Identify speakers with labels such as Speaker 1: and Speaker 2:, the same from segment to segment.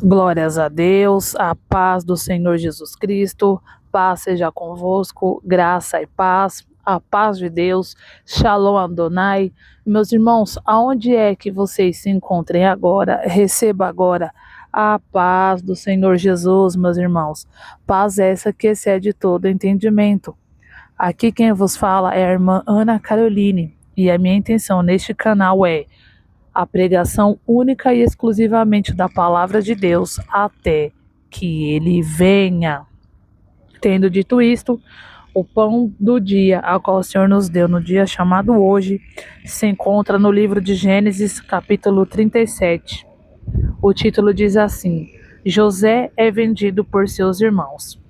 Speaker 1: Glórias a Deus, a paz do Senhor Jesus Cristo, paz seja convosco, graça e paz, a paz de Deus, Shalom Adonai. Meus irmãos, aonde é que vocês se encontrem agora, receba agora a paz do Senhor Jesus, meus irmãos. Paz essa que excede todo entendimento. Aqui quem vos fala é a irmã Ana Caroline, e a minha intenção neste canal é a pregação única e exclusivamente da palavra de Deus até que ele venha. Tendo dito isto, o pão do dia, ao qual o Senhor nos deu no dia chamado hoje, se encontra no livro de Gênesis, capítulo 37. O título diz assim: José é vendido por seus irmãos.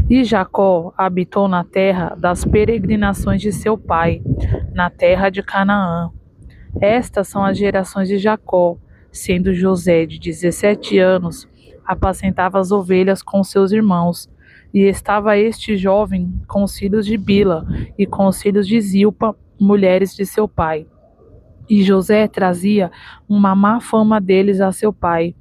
Speaker 1: E Jacó habitou na terra das peregrinações de seu pai, na terra de Canaã. Estas são as gerações de Jacó, sendo José de 17 anos, apacentava as ovelhas com seus irmãos, e estava este jovem com os filhos de Bila e com os filhos de Zilpa, mulheres de seu pai. E José trazia uma má fama deles a seu pai.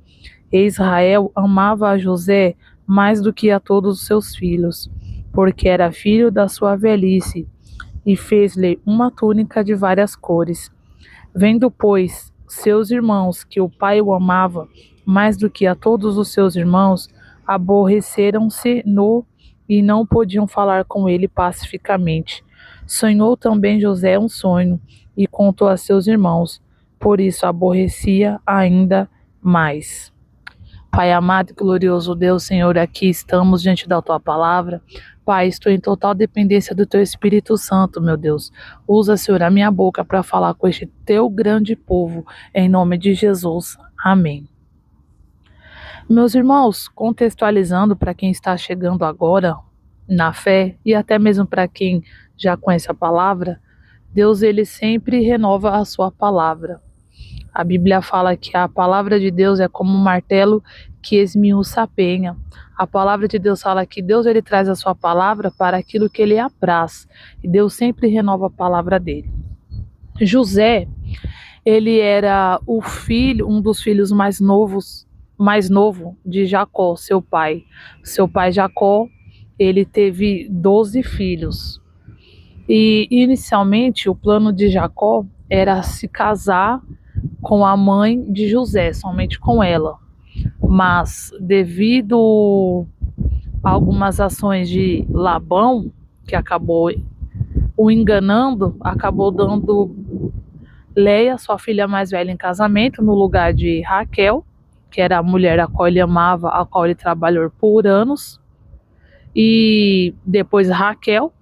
Speaker 1: E Israel amava a José mais do que a todos os seus filhos, porque era filho da sua velhice, e fez-lhe uma túnica de várias cores. Vendo, pois, seus irmãos que o pai o amava mais do que a todos os seus irmãos, aborreceram-se-no e não podiam falar com ele pacificamente. Sonhou também José um sonho e contou a seus irmãos, por isso aborrecia ainda mais. Pai amado e glorioso Deus, Senhor, aqui estamos diante da Tua palavra. Pai, estou em total dependência do Teu Espírito Santo, meu Deus. Usa, Senhor, a minha boca para falar com este Teu grande povo, em nome de Jesus. Amém. Meus irmãos, contextualizando para quem está chegando agora na fé e até mesmo para quem já conhece a palavra, Deus ele sempre renova a sua palavra. A Bíblia fala que a palavra de Deus é como um martelo que esmiuça a penha. A palavra de Deus fala que Deus ele traz a sua palavra para aquilo que ele apraz. E Deus sempre renova a palavra dele. José, ele era o filho, um dos filhos mais novo de Jacó, seu pai. Seu pai Jacó, ele teve 12 filhos. E inicialmente o plano de Jacó era se casar com a mãe de José, somente com ela. Mas devido a algumas ações de Labão, que acabou o enganando, acabou dando Leia, sua filha mais velha, em casamento no lugar de Raquel, que era a mulher a qual ele amava, a qual ele trabalhou por anos. E depois Raquel,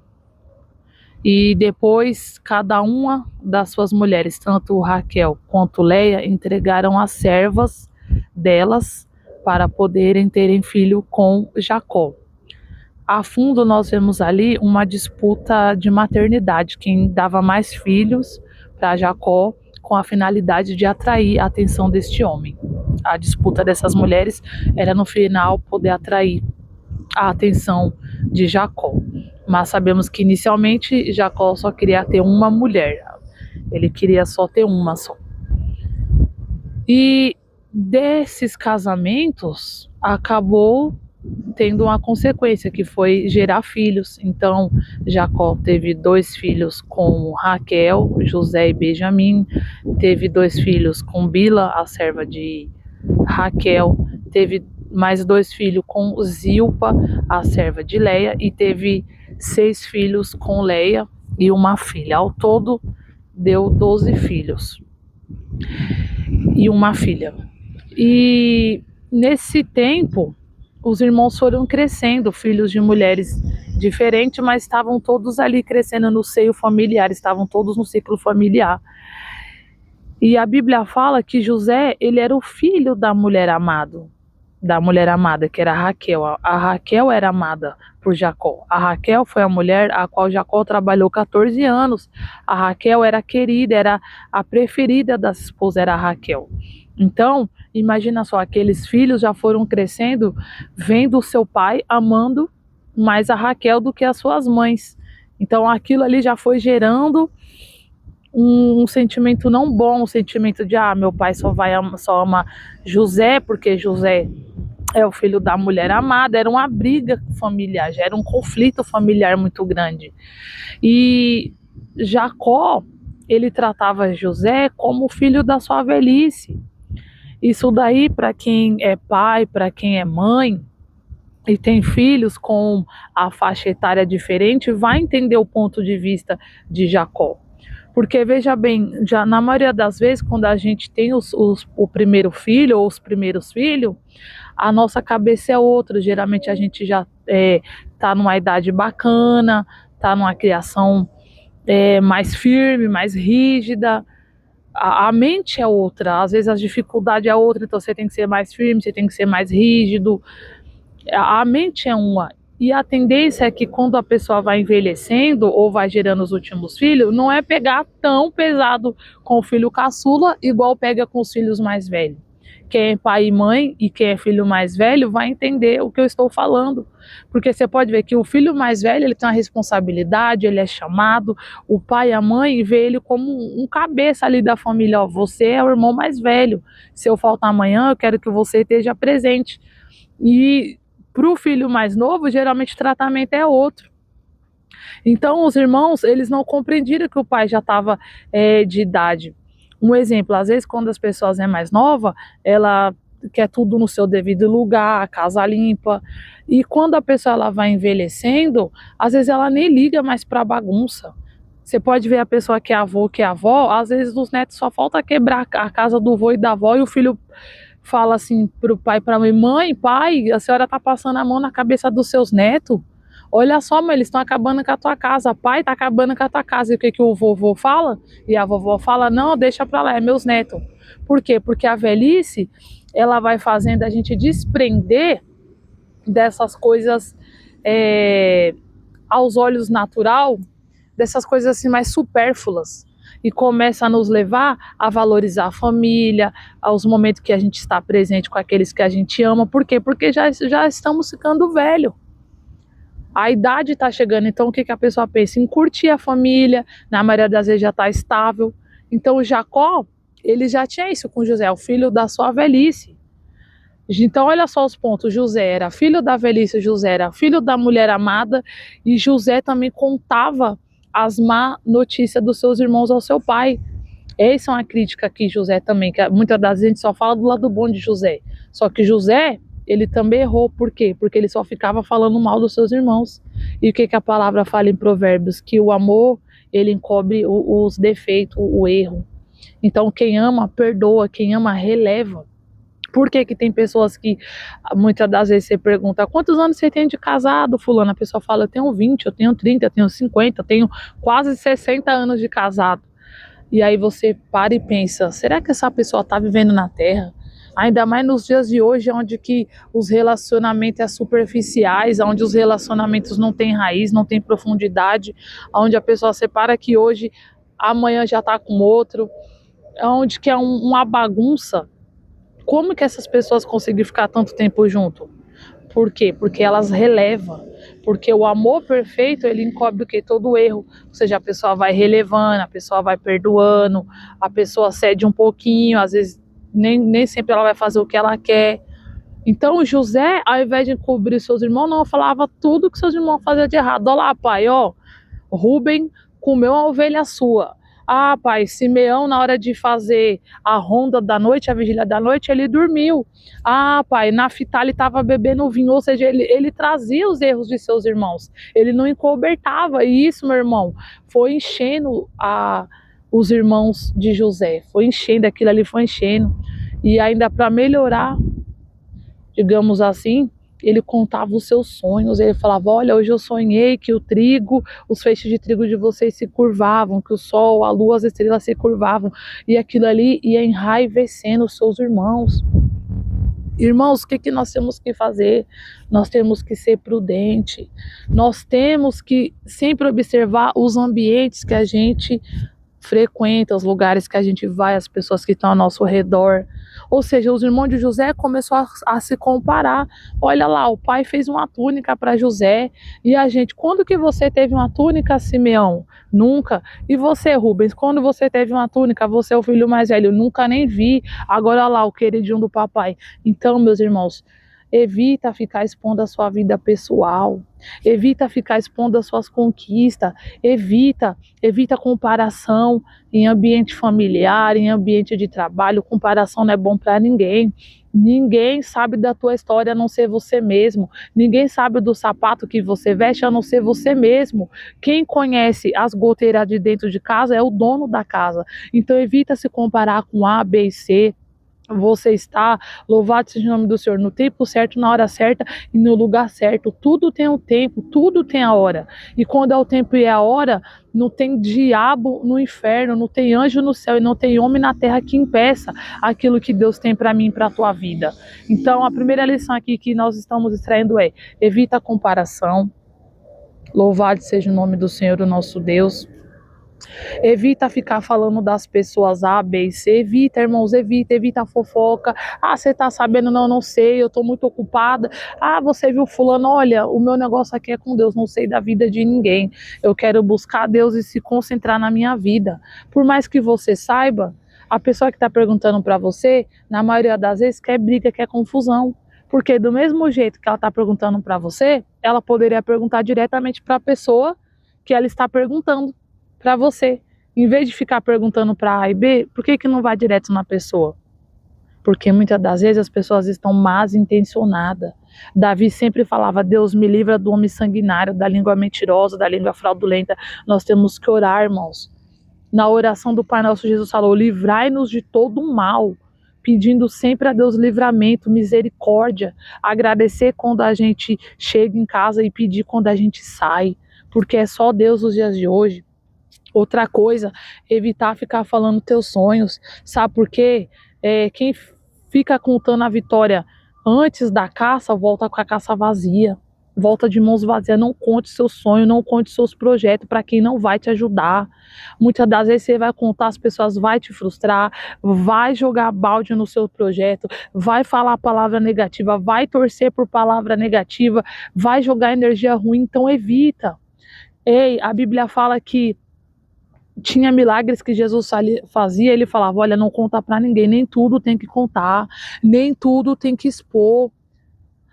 Speaker 1: e depois cada uma das suas mulheres, tanto Raquel quanto Leia, entregaram as servas delas para poderem terem filho com Jacó. A fundo nós vemos ali uma disputa de maternidade, quem dava mais filhos para Jacó com a finalidade de atrair a atenção deste homem. A disputa dessas mulheres era no final poder atrair a atenção de Jacó. Mas sabemos que inicialmente Jacó só queria ter uma mulher. Ele queria só ter uma só. E desses casamentos acabou tendo uma consequência, que foi gerar filhos. Então Jacó teve 2 filhos com Raquel, José e Benjamim. Teve 2 filhos com Bila, a serva de Raquel. Teve mais 2 filhos com Zilpa, a serva de Leia, e teve 6 filhos com Leia e uma filha. Ao todo, deu 12 filhos e uma filha. E nesse tempo, os irmãos foram crescendo, filhos de mulheres diferentes, mas estavam todos ali crescendo no seio familiar, estavam todos no ciclo familiar. E a Bíblia fala que José, ele era o filho da mulher amada, que era Raquel. A Raquel era amada por Jacó. A Raquel foi a mulher a qual Jacó trabalhou 14 anos. A Raquel era querida, era a preferida das esposas, era a Raquel. Então, imagina só, aqueles filhos já foram crescendo, vendo o seu pai amando mais a Raquel do que as suas mães. Então, aquilo ali já foi gerando um sentimento não bom, um sentimento de, meu pai só ama José, porque José é o filho da mulher amada. Era uma briga familiar, já era um conflito familiar muito grande. E Jacó, ele tratava José como filho da sua velhice. Isso daí, para quem é pai, para quem é mãe e tem filhos com a faixa etária diferente, vai entender o ponto de vista de Jacó. Porque, veja bem, já na maioria das vezes, quando a gente tem o primeiro filho ou os primeiros filhos, a nossa cabeça é outra. Geralmente a gente já está numa idade bacana, está numa criação mais firme, mais rígida. A mente é outra, às vezes a dificuldade é outra, então você tem que ser mais firme, você tem que ser mais rígido. A mente é uma. E a tendência é que quando a pessoa vai envelhecendo ou vai gerando os últimos filhos, não é pegar tão pesado com o filho caçula, igual pega com os filhos mais velhos. Quem é pai e mãe e quem é filho mais velho vai entender o que eu estou falando. Porque você pode ver que o filho mais velho, ele tem uma responsabilidade, ele é chamado, o pai e a mãe vê ele como um cabeça ali da família. Ó, você é o irmão mais velho, se eu faltar amanhã, eu quero que você esteja presente. E para o filho mais novo, geralmente o tratamento é outro. Então, os irmãos, eles não compreenderam que o pai já estava de idade. Um exemplo, às vezes, quando as pessoas é mais nova, ela quer tudo no seu devido lugar, a casa limpa. E quando a pessoa ela vai envelhecendo, às vezes ela nem liga mais para bagunça. Você pode ver a pessoa que é avô, que é avó, às vezes os netos só falta quebrar a casa do avô e da avó, e o filho fala assim pro pai, pra mãe: mãe, pai, a senhora tá passando a mão na cabeça dos seus netos. Olha só, mãe, eles estão acabando com a tua casa. Pai, tá acabando com a tua casa. E o que que o vovô fala? E a vovó fala: não, deixa pra lá, é meus netos. Por quê? Porque a velhice, ela vai fazendo a gente desprender dessas coisas aos olhos natural, dessas coisas assim mais supérfluas. E começa a nos levar a valorizar a família, aos momentos que a gente está presente com aqueles que a gente ama. Por quê? Porque já estamos ficando velho. A idade está chegando, então o que a pessoa pensa? Em curtir a família, na maioria das vezes já está estável. Então o Jacó, ele já tinha isso com José, o filho da sua velhice. Então olha só os pontos: José era filho da velhice, José era filho da mulher amada, e José também contava as má notícias dos seus irmãos ao seu pai. Essa é uma crítica que José também, que muitas das vezes a gente só fala do lado bom de José. Só que José, ele também errou. Por quê? Porque ele só ficava falando mal dos seus irmãos. E o que a palavra fala em Provérbios? Que o amor, ele encobre os defeitos, o erro. Então quem ama, perdoa, quem ama, releva. Por que tem pessoas que muitas das vezes você pergunta: quantos anos você tem de casado, fulano? A pessoa fala: eu tenho 20, eu tenho 30, eu tenho 50, eu tenho quase 60 anos de casado. E aí você para e pensa: será que essa pessoa está vivendo na Terra? Ainda mais nos dias de hoje, onde que os relacionamentos são superficiais, onde os relacionamentos não têm raiz, não têm profundidade, onde a pessoa separa que hoje, amanhã já está com outro, onde que é uma bagunça. Como que essas pessoas conseguem ficar tanto tempo junto? Por quê? Porque elas relevam. Porque o amor perfeito, ele encobre o quê? Todo o erro. Ou seja, a pessoa vai relevando, a pessoa vai perdoando, a pessoa cede um pouquinho, às vezes nem sempre ela vai fazer o que ela quer. Então José, ao invés de encobrir seus irmãos, não, falava tudo que seus irmãos faziam de errado. Olha lá, pai, ó, Rúben comeu uma ovelha sua. Ah, pai, Simeão, na hora de fazer a ronda da noite, a vigília da noite, ele dormiu. Ah, pai, Naftali estava bebendo vinho, ou seja, ele trazia os erros de seus irmãos. Ele não encobertava. E isso, meu irmão, foi enchendo os irmãos de José. Foi enchendo, aquilo ali foi enchendo. E ainda para melhorar, digamos assim, ele contava os seus sonhos. Ele falava: olha, hoje eu sonhei que o trigo, os feixes de trigo de vocês se curvavam, que o sol, a lua, as estrelas se curvavam, e aquilo ali ia enraivecendo os seus irmãos. Irmãos, o que nós temos que fazer? Nós temos que ser prudente. Nós temos que sempre observar os ambientes que a gente frequenta, os lugares que a gente vai, as pessoas que estão ao nosso redor. Ou seja, os irmãos de José começaram a se comparar. Olha lá, o pai fez uma túnica para José, e a gente: quando que você teve uma túnica, Simeão? Nunca. E você, Rubens, quando você teve uma túnica, você é o filho mais velho, nunca nem vi. Agora lá, o queridinho do papai. Então, meus irmãos, evita ficar expondo a sua vida pessoal, evita ficar expondo as suas conquistas, evita comparação em ambiente familiar, em ambiente de trabalho. Comparação não é bom para ninguém. Ninguém sabe da tua história a não ser você mesmo. Ninguém sabe do sapato que você veste a não ser você mesmo. Quem conhece as goteiras de dentro de casa é o dono da casa. Então evita se comparar com A, B e C. Você está, louvado seja o nome do Senhor, no tempo certo, na hora certa e no lugar certo. Tudo tem um tempo, tudo tem a hora. E quando é o tempo e é a hora, não tem diabo no inferno, não tem anjo no céu e não tem homem na terra que impeça aquilo que Deus tem para mim e para a tua vida. Então, a primeira lição aqui que nós estamos extraindo é: evita a comparação. Louvado seja o nome do Senhor, o nosso Deus. Evita ficar falando das pessoas A, B e C. Evita, irmãos, evita a fofoca. Ah, você tá sabendo? Não, não sei, eu tô muito ocupada. Ah, você viu fulano? Olha, o meu negócio aqui é com Deus, não sei da vida de ninguém. Eu quero buscar Deus e se concentrar na minha vida. Por mais que você saiba, a pessoa que está perguntando para você, na maioria das vezes, quer briga, quer confusão. Porque do mesmo jeito que ela está perguntando para você, ela poderia perguntar diretamente para a pessoa que ela está perguntando para você. Em vez de ficar perguntando para A e B, por que não vai direto na pessoa? Porque muitas das vezes as pessoas estão mal intencionadas. Davi sempre falava: Deus me livra do homem sanguinário, da língua mentirosa, da língua fraudulenta. Nós temos que orar, irmãos. Na oração do Pai Nosso, Jesus falou: livrai-nos de todo o mal, pedindo sempre a Deus livramento, misericórdia, agradecer quando a gente chega em casa e pedir quando a gente sai, porque é só Deus nos dias de hoje. Outra coisa, evitar ficar falando teus sonhos. Sabe por quê? Quem fica contando a vitória antes da caça, volta com a caça vazia. Volta de mãos vazias. Não conte seus sonhos, não conte seus projetos para quem não vai te ajudar. Muitas das vezes você vai contar, as pessoas vão te frustrar, vai jogar balde no seu projeto, vai falar palavra negativa, vai torcer por palavra negativa, vai jogar energia ruim. Então evita. Ei, a Bíblia fala que tinha milagres que Jesus fazia, ele falava: olha, não conta para ninguém, nem tudo tem que contar, nem tudo tem que expor.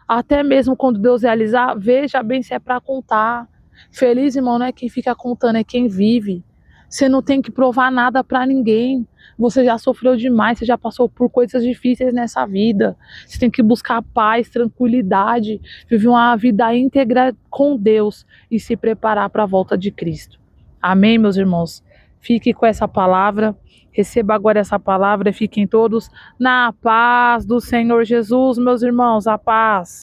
Speaker 1: Até mesmo quando Deus realizar, veja bem se é para contar. Feliz, irmão, não é quem fica contando, é quem vive. Você não tem que provar nada para ninguém. Você já sofreu demais, você já passou por coisas difíceis nessa vida. Você tem que buscar paz, tranquilidade, viver uma vida íntegra com Deus e se preparar para a volta de Cristo. Amém, meus irmãos? Fique com essa palavra, receba agora essa palavra e fiquem todos na paz do Senhor Jesus, meus irmãos, a paz.